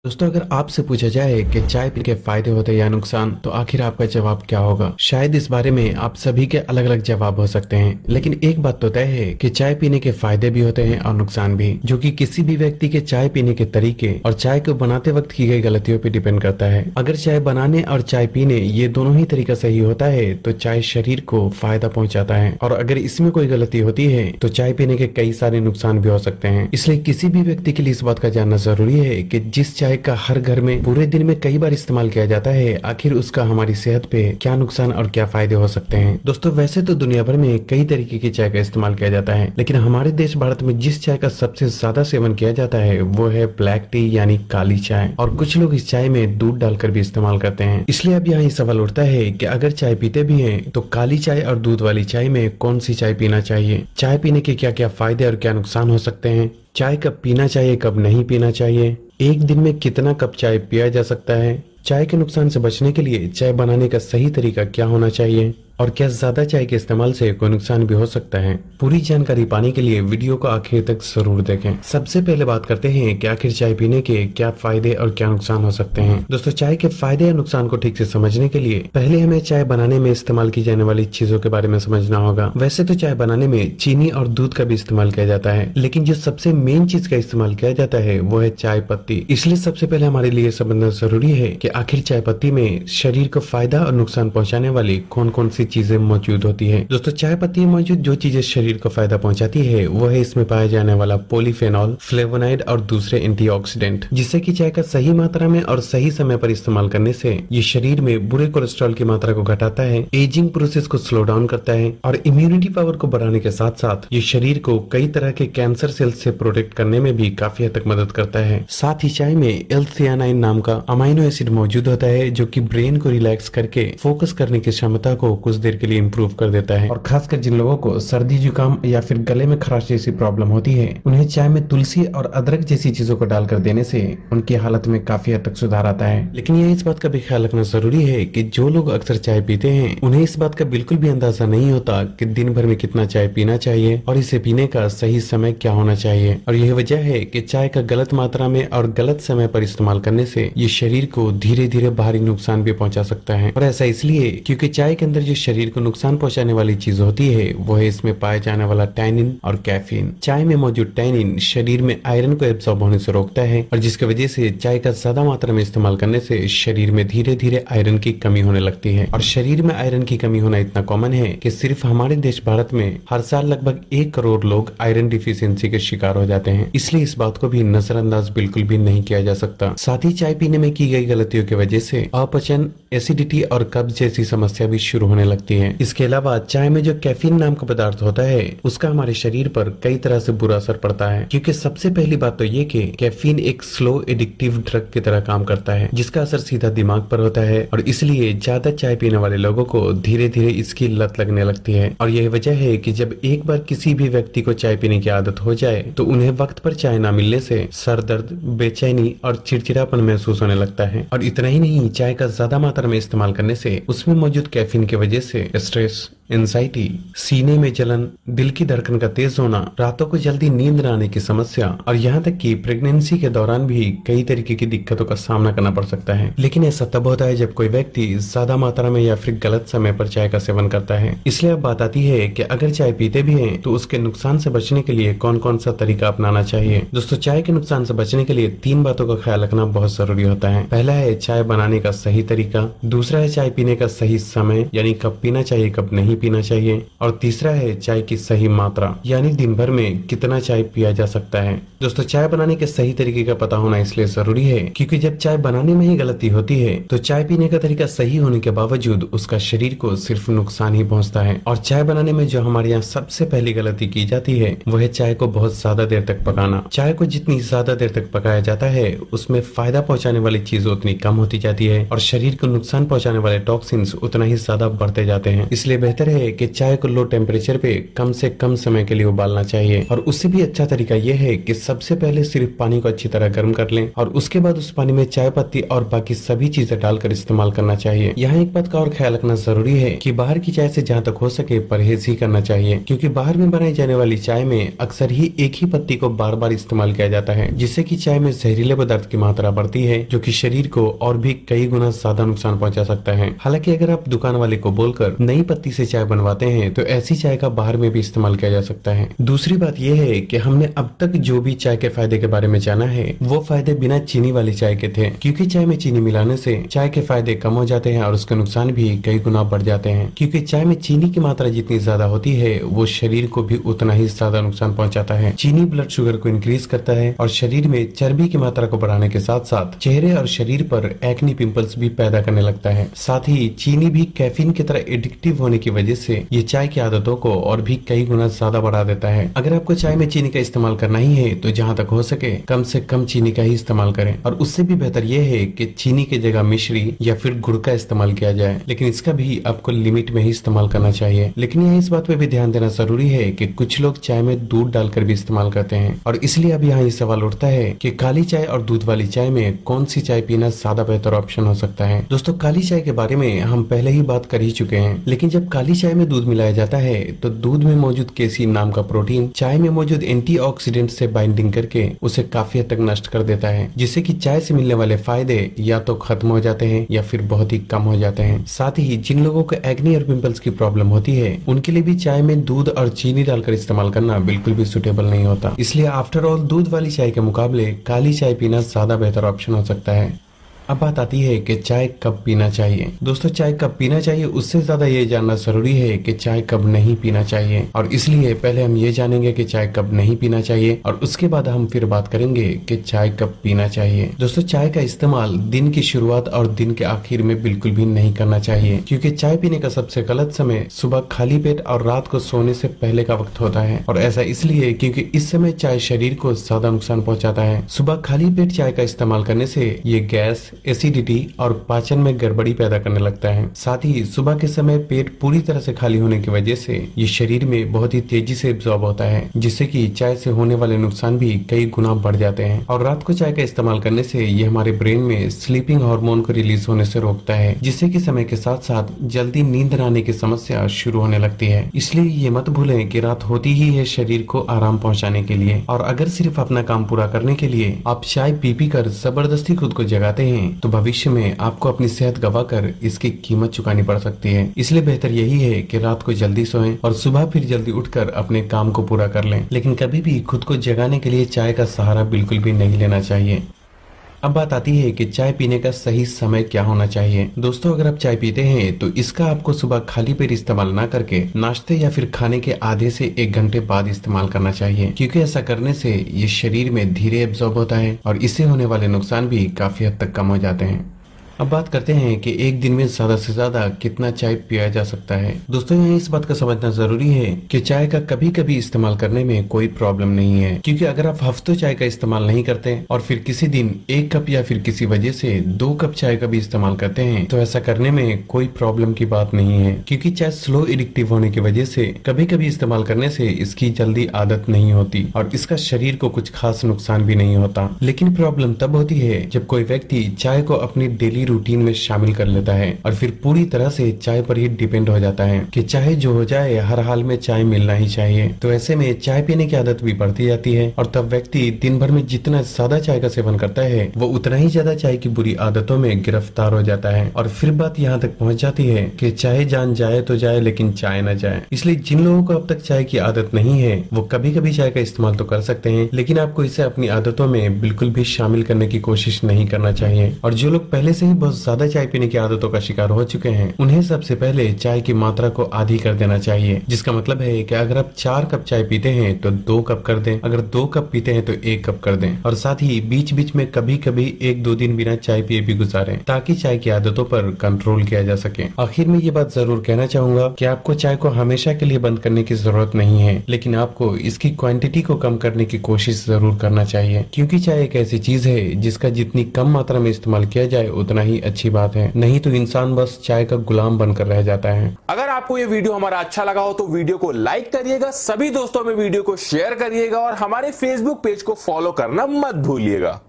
दोस्तों, अगर आपसे पूछा जाए कि चाय पीने के फायदे होते हैं या नुकसान, तो आखिर आपका जवाब क्या होगा? शायद इस बारे में आप सभी के अलग अलग जवाब हो सकते हैं, लेकिन एक बात तो तय है कि चाय पीने के फायदे भी होते हैं और नुकसान भी, जो कि किसी भी व्यक्ति के चाय पीने के तरीके और चाय को बनाते वक्त की गई गलतियों पर डिपेंड करता है। अगर चाय बनाने और चाय पीने ये दोनों ही तरीका सही होता है तो चाय शरीर को फायदा पहुंचाता है, और अगर इसमें कोई गलती होती है तो चाय पीने के कई सारे नुकसान भी हो सकते हैं। इसलिए किसी भी व्यक्ति के लिए इस बात का जानना जरूरी है कि जिस चाय का हर घर में पूरे दिन में कई बार इस्तेमाल किया जाता है, आखिर उसका हमारी सेहत पे क्या नुकसान और क्या फायदे हो सकते हैं। दोस्तों, वैसे तो दुनिया भर में कई तरीके की चाय का इस्तेमाल किया जाता है, लेकिन हमारे देश भारत में जिस चाय का सबसे ज्यादा सेवन किया जाता है वो है ब्लैक टी यानी काली चाय, और कुछ लोग इस चाय में दूध डालकर भी इस्तेमाल करते हैं। इसलिए अब यहाँ सवाल उठता है कि अगर चाय पीते भी हैं तो काली चाय और दूध वाली चाय में कौन सी चाय पीना चाहिए, चाय पीने के क्या क्या फायदे और क्या नुकसान हो सकते हैं, चाय कब पीना चाहिए कब नहीं पीना चाहिए, एक दिन में कितना कप चाय पिया जा सकता है, चाय के नुकसान से बचने के लिए चाय बनाने का सही तरीका क्या होना चाहिए, और क्या ज्यादा चाय के इस्तेमाल से कोई नुकसान भी हो सकता है। पूरी जानकारी पाने के लिए वीडियो को आखिर तक जरूर देखें। सबसे पहले बात करते हैं कि आखिर चाय पीने के क्या फायदे और क्या नुकसान हो सकते हैं। दोस्तों, चाय के फायदे या नुकसान को ठीक से समझने के लिए पहले हमें चाय बनाने में इस्तेमाल की जाने वाली चीजों के बारे में समझना होगा। वैसे तो चाय बनाने में चीनी और दूध का भी इस्तेमाल किया जाता है, लेकिन जो सबसे मेन चीज का इस्तेमाल किया जाता है वो है चाय पत्ती। इसलिए सबसे पहले हमारे लिए समझना जरूरी है कि आखिर चाय पत्ती में शरीर को फायदा और नुकसान पहुँचाने वाली कौन कौन सी चीजें मौजूद होती है। दोस्तों, चाय पत्ती में मौजूद जो चीजें शरीर को फायदा पहुंचाती है वो है इसमें पाया जाने वाला पॉलीफेनॉल, फ्लेवोनाइड और दूसरे एंटीऑक्सीडेंट, जिससे कि चाय का सही मात्रा में और सही समय पर इस्तेमाल करने से ये शरीर में बुरे कोलेस्ट्रॉल की मात्रा को घटाता है, एजिंग प्रोसेस को स्लो डाउन करता है और इम्यूनिटी पावर को बढ़ाने के साथ साथ ये शरीर को कई तरह के कैंसर सेल्स से प्रोटेक्ट करने में भी काफी हद तक मदद करता है। साथ ही चाय में एल-थियानाइन नाम का अमाइनो एसिड मौजूद होता है, जो कि ब्रेन को रिलैक्स करके फोकस करने की क्षमता को कुछ देर के लिए इम्प्रूव कर देता है। और खासकर जिन लोगों को सर्दी जुकाम या फिर गले में खराश जैसी प्रॉब्लम होती है, उन्हें चाय में तुलसी और अदरक जैसी चीजों को डालकर देने से उनकी हालत में काफी हद तक सुधार आता है। लेकिन यह इस बात का भी ख्याल रखना जरूरी है कि जो लोग अक्सर चाय पीते हैं उन्हें इस बात का बिल्कुल भी अंदाजा नहीं होता कि दिन भर में कितना चाय पीना चाहिए और इसे पीने का सही समय क्या होना चाहिए। और यही वजह है कि चाय का गलत मात्रा में और गलत समय पर इस्तेमाल करने से ये शरीर को धीरे धीरे भारी नुकसान भी पहुंचा सकता है। और ऐसा इसलिए क्योंकि चाय के अंदर जो शरीर को नुकसान पहुंचाने वाली चीज होती है वो है इसमें पाए जाने वाला टैनिन और कैफीन। चाय में मौजूद टैनिन शरीर में आयरन को एब्सॉर्ब होने से रोकता है, और जिसकी वजह से चाय का ज्यादा मात्रा में इस्तेमाल करने से शरीर में धीरे धीरे आयरन की कमी होने लगती है। और शरीर में आयरन की कमी होना इतना कॉमन है कि सिर्फ हमारे देश भारत में हर साल लगभग 1 करोड़ लोग आयरन डिफिशियंसी के शिकार हो जाते हैं। इसलिए इस बात को भी नजरअंदाज बिल्कुल भी नहीं किया जा सकता। साथ ही चाय पीने में की गई गलतियों की वजह से अपचन, एसिडिटी और कब्ज जैसी समस्या भी शुरू होने लगती है। इसके अलावा चाय में जो कैफीन नाम का पदार्थ होता है उसका हमारे शरीर पर कई तरह से बुरा असर पड़ता है, क्योंकि सबसे पहली बात तो ये कि कैफीन एक स्लो एडिक्टिव ड्रग की तरह काम करता है, जिसका असर सीधा दिमाग पर होता है, और इसलिए ज्यादा चाय पीने वाले लोगों को धीरे धीरे इसकी लत लगने लगती है। और यही वजह है कि जब एक बार किसी भी व्यक्ति को चाय पीने की आदत हो जाए तो उन्हें वक्त पर चाय न मिलने से सर दर्द, बेचैनी और चिड़चिड़ापन महसूस होने लगता है। और इतना ही नहीं, चाय का ज्यादा मात्रा में इस्तेमाल करने से उसमें मौजूद कैफीन की वजह से स्ट्रेस, एंजाइटी, सीने में जलन, दिल की धड़कन का तेज होना, रातों को जल्दी नींद न आने की समस्या और यहाँ तक कि प्रेगनेंसी के दौरान भी कई तरीके की दिक्कतों का सामना करना पड़ सकता है। लेकिन ऐसा तब होता है जब कोई व्यक्ति ज्यादा मात्रा में या फिर गलत समय पर चाय का सेवन करता है। इसलिए अब बात आती है कि अगर चाय पीते भी हैं तो उसके नुकसान से बचने के लिए कौन कौन सा तरीका अपनाना चाहिए। दोस्तों, चाय के नुकसान से बचने के लिए 3 बातों का ख्याल रखना बहुत जरूरी होता है। पहला है चाय बनाने का सही तरीका, दूसरा है चाय पीने का सही समय यानी कब पीना चाहिए कब नहीं पीना चाहिए, और तीसरा है चाय की सही मात्रा यानी दिन भर में कितना चाय पिया जा सकता है। दोस्तों, चाय बनाने के सही तरीके का पता होना इसलिए जरूरी है क्योंकि जब चाय बनाने में ही गलती होती है तो चाय पीने का तरीका सही होने के बावजूद उसका शरीर को सिर्फ नुकसान ही पहुंचता है। और चाय बनाने में जो हमारे यहाँ सबसे पहली गलती की जाती है वो है चाय को बहुत ज्यादा देर तक पकाना। चाय को जितनी ज्यादा देर तक पकाया जाता है उसमें फायदा पहुंचाने वाली चीज उतनी कम होती जाती है और शरीर को नुकसान पहुंचाने वाले टॉक्सिन्स उतना ही ज्यादा बढ़ते जाते हैं। इसलिए बेहतर बेहतर है कि चाय को लो टेम्परेचर पे कम से कम समय के लिए उबालना चाहिए। और उससे भी अच्छा तरीका यह है कि सबसे पहले सिर्फ पानी को अच्छी तरह गर्म कर लें और उसके बाद उस पानी में चाय पत्ती और बाकी सभी चीजें डालकर इस्तेमाल करना चाहिए। यहाँ एक बात का और ख्याल रखना जरूरी है कि बाहर की चाय से जहाँ तक हो सके परहेज ही करना चाहिए, क्योंकि बाहर में बनाई जाने वाली चाय में अक्सर ही एक ही पत्ती को बार बार इस्तेमाल किया जाता है, जिससे कि चाय में जहरीले पदार्थ की मात्रा बढ़ती है, जो कि शरीर को और भी कई गुना ज्यादा नुकसान पहुंचा सकता है। हालांकि अगर आप दुकान वाले को बोलकर नई पत्ती से चाय बनवाते हैं तो ऐसी चाय का बाहर में भी इस्तेमाल किया जा सकता है। दूसरी बात यह है कि हमने अब तक जो भी चाय के फायदे के बारे में जाना है वो फायदे बिना चीनी वाली चाय के थे, क्योंकि चाय में चीनी मिलाने से चाय के फायदे कम हो जाते हैं और उसके नुकसान भी कई गुना बढ़ जाते हैं, क्योंकि चाय में चीनी की मात्रा जितनी ज्यादा होती है वो शरीर को भी उतना ही ज्यादा नुकसान पहुंचाता है। चीनी ब्लड शुगर को इंक्रीज करता है और शरीर में चर्बी की मात्रा को बढ़ाने के साथ साथ चेहरे और शरीर पर एक्नी पिंपल्स भी पैदा करने लगता है। साथ ही चीनी भी कैफीन की तरह एडिक्टिव होने की वजह से ये चाय की आदतों को और भी कई गुना ज्यादा बढ़ा देता है। अगर आपको चाय में चीनी का इस्तेमाल करना ही है तो जहाँ तक हो सके कम से कम चीनी का ही इस्तेमाल करें, और उससे भी बेहतर यह है कि चीनी की जगह मिश्री या फिर गुड़ का इस्तेमाल किया जाए, लेकिन इसका भी आपको लिमिट में ही इस्तेमाल करना चाहिए। लेकिन यहाँ इस बात पे भी ध्यान देना जरूरी है कि कुछ लोग चाय में दूध डालकर भी इस्तेमाल करते हैं, और इसलिए अब यहाँ ये सवाल उठता है कि काली चाय और दूध वाली चाय में कौन सी चाय पीना ज्यादा बेहतर ऑप्शन हो सकता है। दोस्तों, काली चाय के बारे में हम पहले ही बात कर ही चुके हैं, लेकिन जब काली चाय में दूध मिलाया जाता है तो दूध में मौजूद केसीन नाम का प्रोटीन चाय में मौजूद एंटीऑक्सीडेंट से बाइंडिंग करके उसे काफी हद तक नष्ट कर देता है, जिससे कि चाय से मिलने वाले फायदे या तो खत्म हो जाते हैं या फिर बहुत ही कम हो जाते हैं। साथ ही जिन लोगों को एक्ने और पिंपल्स की प्रॉब्लम होती है उनके लिए भी चाय में दूध और चीनी डालकर इस्तेमाल करना बिल्कुल भी सुटेबल नहीं होता। इसलिए आफ्टर ऑल दूध वाली चाय के मुकाबले काली चाय पीना ज्यादा बेहतर ऑप्शन हो सकता है। अब बात आती है कि चाय कब पीना चाहिए। दोस्तों, चाय कब पीना चाहिए उससे ज्यादा ये जानना जरूरी है कि चाय कब नहीं पीना चाहिए, और इसलिए पहले हम ये जानेंगे कि चाय कब नहीं पीना चाहिए और उसके बाद हम फिर बात करेंगे कि चाय कब पीना चाहिए। दोस्तों, चाय का इस्तेमाल दिन की शुरुआत और दिन के आखिर में बिल्कुल भी नहीं करना चाहिए, क्योंकि चाय पीने का सबसे गलत समय सुबह खाली पेट और रात को सोने से पहले का वक्त होता है, और ऐसा इसलिए क्योंकि इस समय चाय शरीर को ज्यादा नुकसान पहुँचाता है। सुबह खाली पेट चाय का इस्तेमाल करने से ये गैस, एसिडिटी और पाचन में गड़बड़ी पैदा करने लगता है। साथ ही सुबह के समय पेट पूरी तरह से खाली होने की वजह से ये शरीर में बहुत ही तेजी से एब्जॉर्ब होता है, जिससे कि चाय से होने वाले नुकसान भी कई गुना बढ़ जाते हैं। और रात को चाय का इस्तेमाल करने से ये हमारे ब्रेन में स्लीपिंग हार्मोन को रिलीज होने से रोकता है, जिससे कि समय के साथ साथ जल्दी नींद न आने की समस्या शुरू होने लगती है। इसलिए ये मत भूलें कि रात होती ही है शरीर को आराम पहुँचाने के लिए, और अगर सिर्फ अपना काम पूरा करने के लिए आप चाय पी कर जबरदस्ती खुद को जगाते हैं तो भविष्य में आपको अपनी सेहत गवाकर इसकी कीमत चुकानी पड़ सकती है। इसलिए बेहतर यही है कि रात को जल्दी सोएं और सुबह फिर जल्दी उठकर अपने काम को पूरा कर लें, लेकिन कभी भी खुद को जगाने के लिए चाय का सहारा बिल्कुल भी नहीं लेना चाहिए। अब बात आती है कि चाय पीने का सही समय क्या होना चाहिए। दोस्तों, अगर आप चाय पीते हैं तो इसका आपको सुबह खाली पेट इस्तेमाल ना करके नाश्ते या फिर खाने के आधे से 1 घंटे बाद इस्तेमाल करना चाहिए, क्योंकि ऐसा करने से ये शरीर में धीरे एब्जॉर्ब होता है और इससे होने वाले नुकसान भी काफी हद तक कम हो जाते हैं। अब बात करते हैं कि एक दिन में ज्यादा से ज्यादा कितना चाय पिया जा सकता है। दोस्तों, यहाँ इस बात का समझना जरूरी है कि चाय का कभी कभी इस्तेमाल करने में कोई प्रॉब्लम नहीं है, क्योंकि अगर आप हफ्तों चाय का इस्तेमाल नहीं करते और फिर किसी दिन 1 कप या फिर किसी वजह से 2 कप चाय का भी इस्तेमाल करते हैं तो ऐसा करने में कोई प्रॉब्लम की बात नहीं है, क्योंकि चाय स्लो एडिक्टिव होने की वजह से कभी कभी इस्तेमाल करने से इसकी जल्दी आदत नहीं होती और इसका शरीर को कुछ खास नुकसान भी नहीं होता। लेकिन प्रॉब्लम तब होती है जब कोई व्यक्ति चाय को अपनी डेली रूटीन में शामिल कर लेता है और फिर पूरी तरह से चाय पर ही डिपेंड हो जाता है कि चाहे जो हो जाए हर हाल में चाय मिलना ही चाहिए। तो ऐसे में चाय पीने की आदत भी बढ़ती जाती है और तब व्यक्ति दिन भर में जितना ज्यादा चाय का सेवन करता है वो उतना ही ज्यादा चाय की बुरी आदतों में गिरफ्तार हो जाता है और फिर बात यहाँ तक पहुँच जाती है कि चाहे जान जाए तो जाए लेकिन चाय न जाए। इसलिए जिन लोगों को अब तक चाय की आदत नहीं है वो कभी कभी चाय का इस्तेमाल तो कर सकते हैं, लेकिन आपको इसे अपनी आदतों में बिल्कुल भी शामिल करने की कोशिश नहीं करना चाहिए। और जो लोग पहले से ही बहुत ज्यादा चाय पीने की आदतों का शिकार हो चुके हैं उन्हें सबसे पहले चाय की मात्रा को आधी कर देना चाहिए, जिसका मतलब है कि अगर आप 4 कप चाय पीते हैं तो 2 कप कर दें, अगर 2 कप पीते हैं तो 1 कप कर दें और साथ ही बीच बीच में कभी कभी 1-2 दिन बिना चाय पिए भी गुजारें ताकि चाय की आदतों पर कंट्रोल किया जा सके। आखिर में ये बात जरूर कहना चाहूंगा कि आपको चाय को हमेशा के लिए बंद करने की जरूरत नहीं है, लेकिन आपको इसकी क्वांटिटी को कम करने की कोशिश जरूर करना चाहिए, क्योंकि चाय एक ऐसी चीज है जिसका जितनी कम मात्रा में इस्तेमाल किया जाए उतना ही अच्छी बात है, नहीं तो इंसान बस चाय का गुलाम बनकर रह जाता है। अगर आपको ये वीडियो हमारा अच्छा लगा हो तो वीडियो को लाइक करिएगा, सभी दोस्तों में वीडियो को शेयर करिएगा और हमारे फेसबुक पेज को फॉलो करना मत भूलिएगा।